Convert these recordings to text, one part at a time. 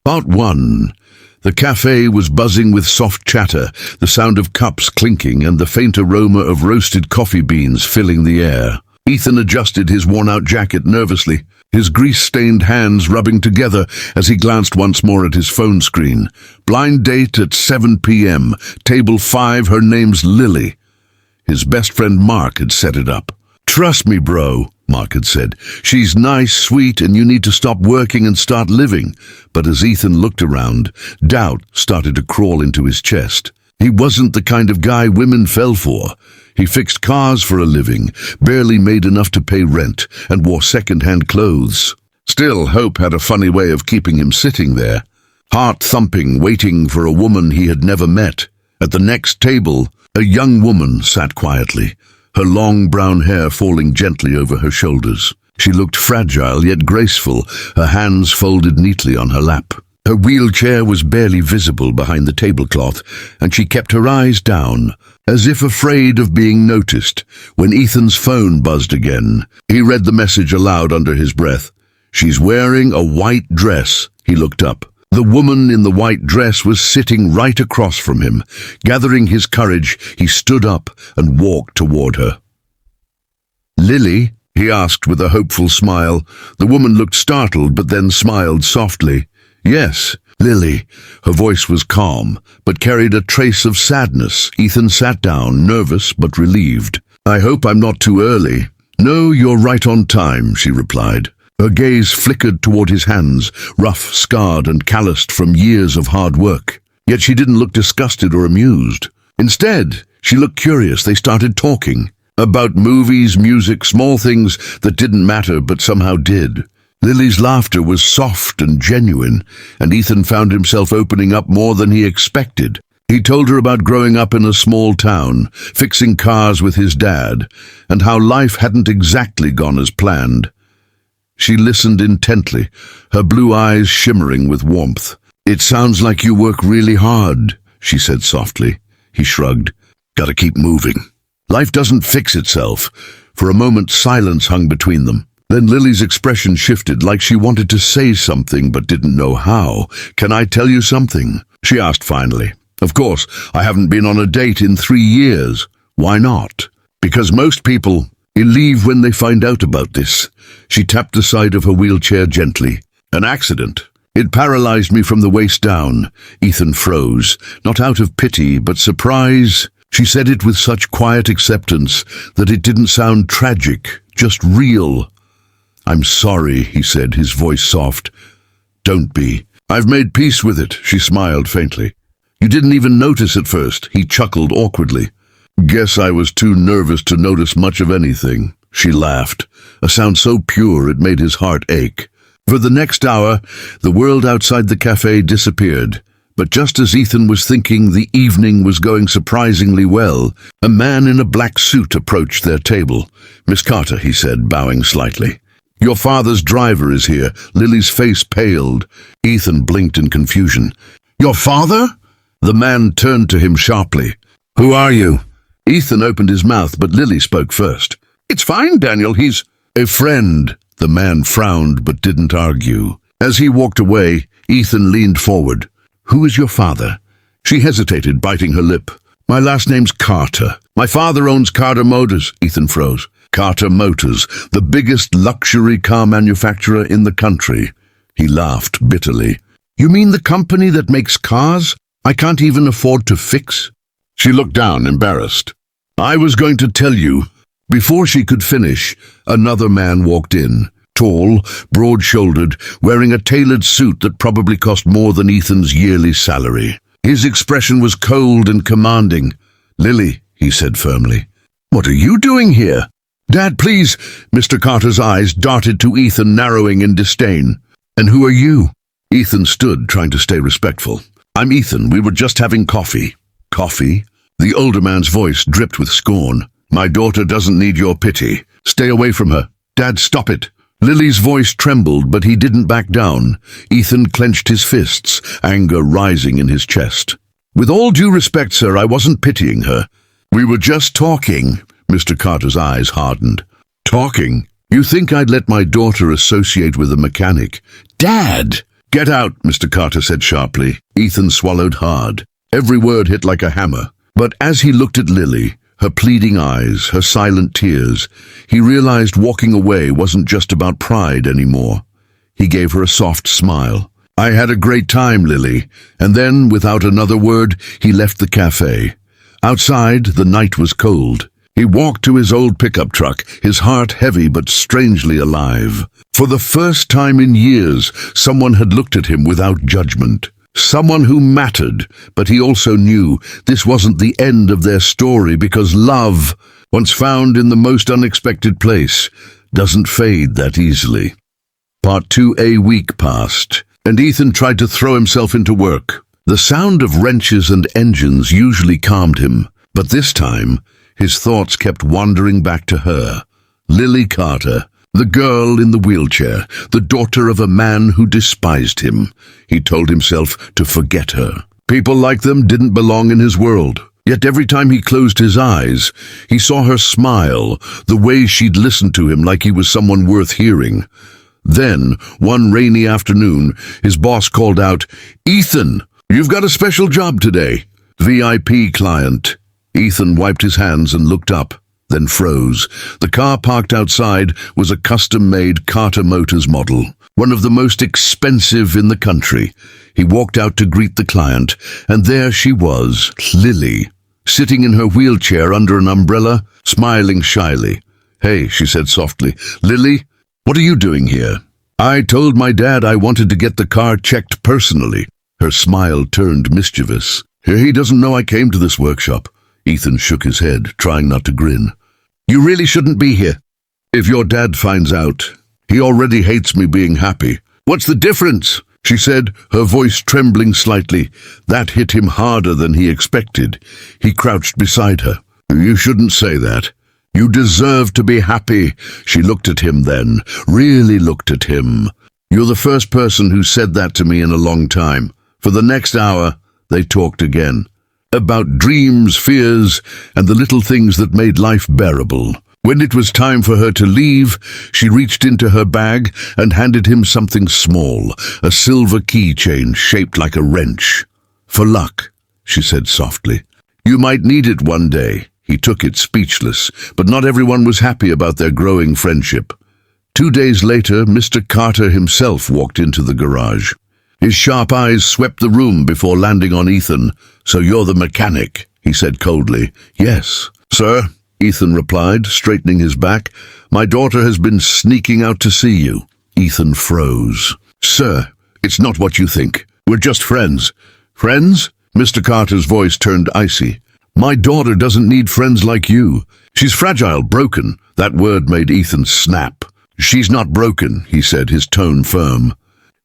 Part 1. The cafe was buzzing with soft chatter, the sound of cups clinking and the faint aroma of roasted coffee beans filling the air. Ethan adjusted his worn-out jacket nervously, his grease-stained hands rubbing together as he glanced once more at his phone screen. Blind date at 7 p.m. Table 5, her name's Lily. His best friend Mark had set it up. "Trust me, bro," Mark had said. "She's nice, sweet, and you need to stop working and start living." But as Ethan looked around, doubt started to crawl into his chest. He wasn't the kind of guy women fell for. He fixed cars for a living, barely made enough to pay rent, and wore second-hand clothes. Still, hope had a funny way of keeping him sitting there, heart-thumping, waiting for a woman he had never met. At the next table, a young woman sat quietly, her long brown hair falling gently over her shoulders. She looked fragile yet graceful, her hands folded neatly on her lap. Her wheelchair was barely visible behind the tablecloth, and she kept her eyes down, as if afraid of being noticed. When Ethan's phone buzzed again, he read the message aloud under his breath. "She's wearing a white dress." He looked up. The woman in the white dress was sitting right across from him. Gathering his courage, he stood up and walked toward her. "Lily?" he asked with a hopeful smile. The woman looked startled, but then smiled softly. "Yes, Lily." Her voice was calm, but carried a trace of sadness. Ethan sat down, nervous but relieved. "I hope I'm not too early." "No, you're right on time," she replied. Her gaze flickered toward his hands, rough, scarred, and calloused from years of hard work. Yet she didn't look disgusted or amused. Instead, she looked curious. They started talking. About movies, music, small things that didn't matter but somehow did. Lily's laughter was soft and genuine, and Ethan found himself opening up more than he expected. He told her about growing up in a small town, fixing cars with his dad, and how life hadn't exactly gone as planned. She listened intently, her blue eyes shimmering with warmth. "It sounds like you work really hard," she said softly. He shrugged. "Gotta keep moving." Life doesn't fix itself. For a moment, silence hung between them. Then Lily's expression shifted, like she wanted to say something but didn't know how. "Can I tell you something?" she asked finally. "Of course, I haven't been on a date in 3 years. Why not?" "Because most people leave when they find out about this." She tapped the side of her wheelchair gently. "An accident. It paralyzed me from the waist down." Ethan froze, not out of pity but surprise. She said it with such quiet acceptance that it didn't sound tragic, just real. "I'm sorry," he said, his voice soft. "Don't be. I've made peace with it," she smiled faintly. "You didn't even notice at first." He chuckled awkwardly. "Guess I was too nervous to notice much of anything." She laughed, a sound so pure it made his heart ache. For the next hour, the world outside the cafe disappeared. But just as Ethan was thinking the evening was going surprisingly well, a man in a black suit approached their table. "Miss Carter," he said, bowing slightly. "Your father's driver is here." Lily's face paled. Ethan blinked in confusion. "Your father?" The man turned to him sharply. "Who are you?" Ethan opened his mouth, but Lily spoke first. "It's fine, Daniel, he's a friend." The man frowned but didn't argue. As he walked away, Ethan leaned forward. "Who is your father?" She hesitated, biting her lip. "My last name's Carter. My father owns Carter Motors." Ethan froze. "Carter Motors, the biggest luxury car manufacturer in the country." He laughed bitterly. "You mean the company that makes cars I can't even afford to fix?" She looked down, embarrassed. "I was going to tell you." Before she could finish, another man walked in, tall, broad-shouldered, wearing a tailored suit that probably cost more than Ethan's yearly salary. His expression was cold and commanding. "Lily," he said firmly. "What are you doing here?" "Dad, please." Mr. Carter's eyes darted to Ethan, narrowing in disdain. "And who are you?" Ethan stood, trying to stay respectful. "I'm Ethan. We were just having coffee." "Coffee?" The older man's voice dripped with scorn. "My daughter doesn't need your pity. Stay away from her." "Dad, stop it." Lily's voice trembled, but he didn't back down. Ethan clenched his fists, anger rising in his chest. "With all due respect, sir, I wasn't pitying her. We were just talking." Mr. Carter's eyes hardened. "Talking? You think I'd let my daughter associate with a mechanic?" "Dad!" "Get out," Mr. Carter said sharply. Ethan swallowed hard. Every word hit like a hammer. But as he looked at Lily, her pleading eyes, her silent tears, he realized walking away wasn't just about pride anymore. He gave her a soft smile. "I had a great time, Lily." And then, without another word, he left the cafe. Outside, the night was cold. He walked to his old pickup truck, his heart heavy but strangely alive. For the first time in years, someone had looked at him without judgment. Someone who mattered, but he also knew this wasn't the end of their story, because love, once found in the most unexpected place, doesn't fade that easily. Part 2A week passed, and Ethan tried to throw himself into work. The sound of wrenches and engines usually calmed him, but this time, his thoughts kept wandering back to her. Lily Carter, the girl in the wheelchair, the daughter of a man who despised him. He told himself to forget her. People like them didn't belong in his world. Yet every time he closed his eyes, he saw her smile, the way she'd listened to him like he was someone worth hearing. Then, one rainy afternoon, his boss called out, "Ethan, you've got a special job today. VIP client." Ethan wiped his hands and looked up, then froze. The car parked outside was a custom-made Carter Motors model, one of the most expensive in the country. He walked out to greet the client, and there she was, Lily, sitting in her wheelchair under an umbrella, smiling shyly. "Hey," she said softly. "Lily, what are you doing here?" "I told my dad I wanted to get the car checked personally." Her smile turned mischievous. "He doesn't know I came to this workshop." Ethan shook his head, trying not to grin. "You really shouldn't be here." "If your dad finds out, he already hates me being happy." "What's the difference?" she said, her voice trembling slightly. That hit him harder than he expected. He crouched beside her. "You shouldn't say that. You deserve to be happy." She looked at him then, really looked at him. "You're the first person who said that to me in a long time." For the next hour, they talked again. About dreams, fears, and the little things that made life bearable. When it was time for her to leave, she reached into her bag and handed him something small, a silver keychain shaped like a wrench. "For luck," she said softly. "You might need it one day." He took it speechless, but not everyone was happy about their growing friendship. 2 days later, Mr. Carter himself walked into the garage. His sharp eyes swept the room before landing on Ethan. "So you're the mechanic," he said coldly. "Yes, sir," Ethan replied, straightening his back. "My daughter has been sneaking out to see you." Ethan froze. "Sir, it's not what you think. We're just friends." "Friends?" Mr. Carter's voice turned icy. "My daughter doesn't need friends like you. She's fragile, broken." That word made Ethan snap. "She's not broken," he said, his tone firm.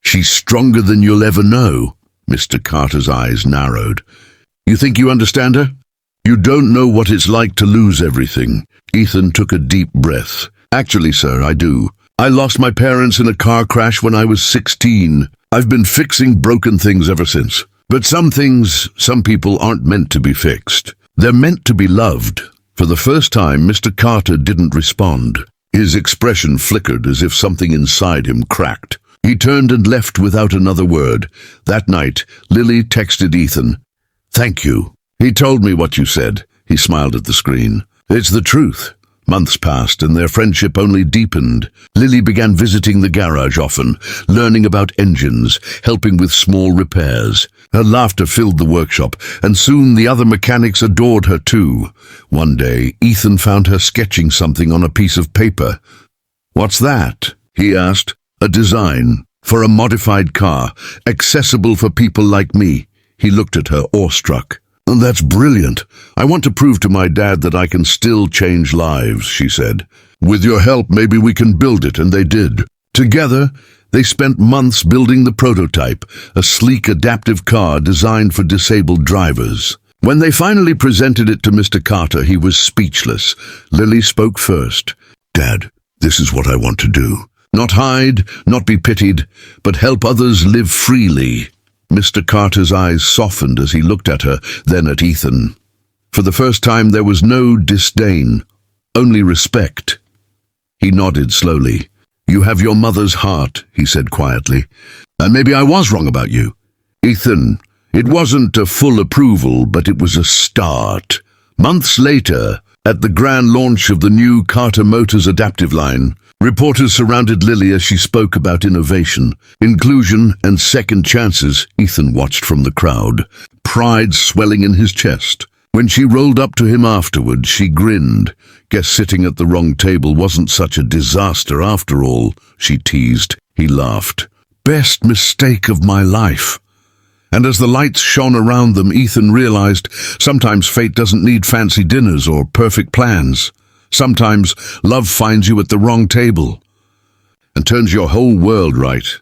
"She's stronger than you'll ever know." Mr. Carter's eyes narrowed. "You think you understand her? You don't know what it's like to lose everything." Ethan took a deep breath. "Actually, sir, I do. I lost my parents in a car crash when I was 16. I've been fixing broken things ever since. But some things, some people aren't meant to be fixed. They're meant to be loved." For the first time, Mr. Carter didn't respond. His expression flickered as if something inside him cracked. He turned and left without another word. That night, Lily texted Ethan. "Thank you. He told me what you said." He smiled at the screen. "It's the truth." Months passed, and their friendship only deepened. Lily began visiting the garage often, learning about engines, helping with small repairs. Her laughter filled the workshop, and soon the other mechanics adored her too. One day, Ethan found her sketching something on a piece of paper. "What's that?" he asked. "A design for a modified car, accessible for people like me." He looked at her, awestruck. "That's brilliant. I want to prove to my dad that I can still change lives," she said. "With your help, maybe we can build it," and they did. Together, they spent months building the prototype, a sleek, adaptive car designed for disabled drivers. When they finally presented it to Mr. Carter, he was speechless. Lily spoke first. "Dad, this is what I want to do. Not hide, not be pitied, but help others live freely." Mr. Carter's eyes softened as he looked at her, then at Ethan. For the first time there was no disdain, only respect. He nodded slowly. "You have your mother's heart," he said quietly. And maybe I was wrong about you. Ethan, it wasn't a full approval, but it was a start. Months later, at the grand launch of the new Carter Motors adaptive line, reporters surrounded Lily as she spoke about innovation, inclusion, and second chances. Ethan watched from the crowd, pride swelling in his chest. When she rolled up to him afterward, she grinned. Guess sitting at the wrong table wasn't such a disaster after all, she teased. He laughed. Best mistake of my life. And as the lights shone around them, Ethan realized sometimes fate doesn't need fancy dinners or perfect plans. Sometimes love finds you at the wrong table and turns your whole world right.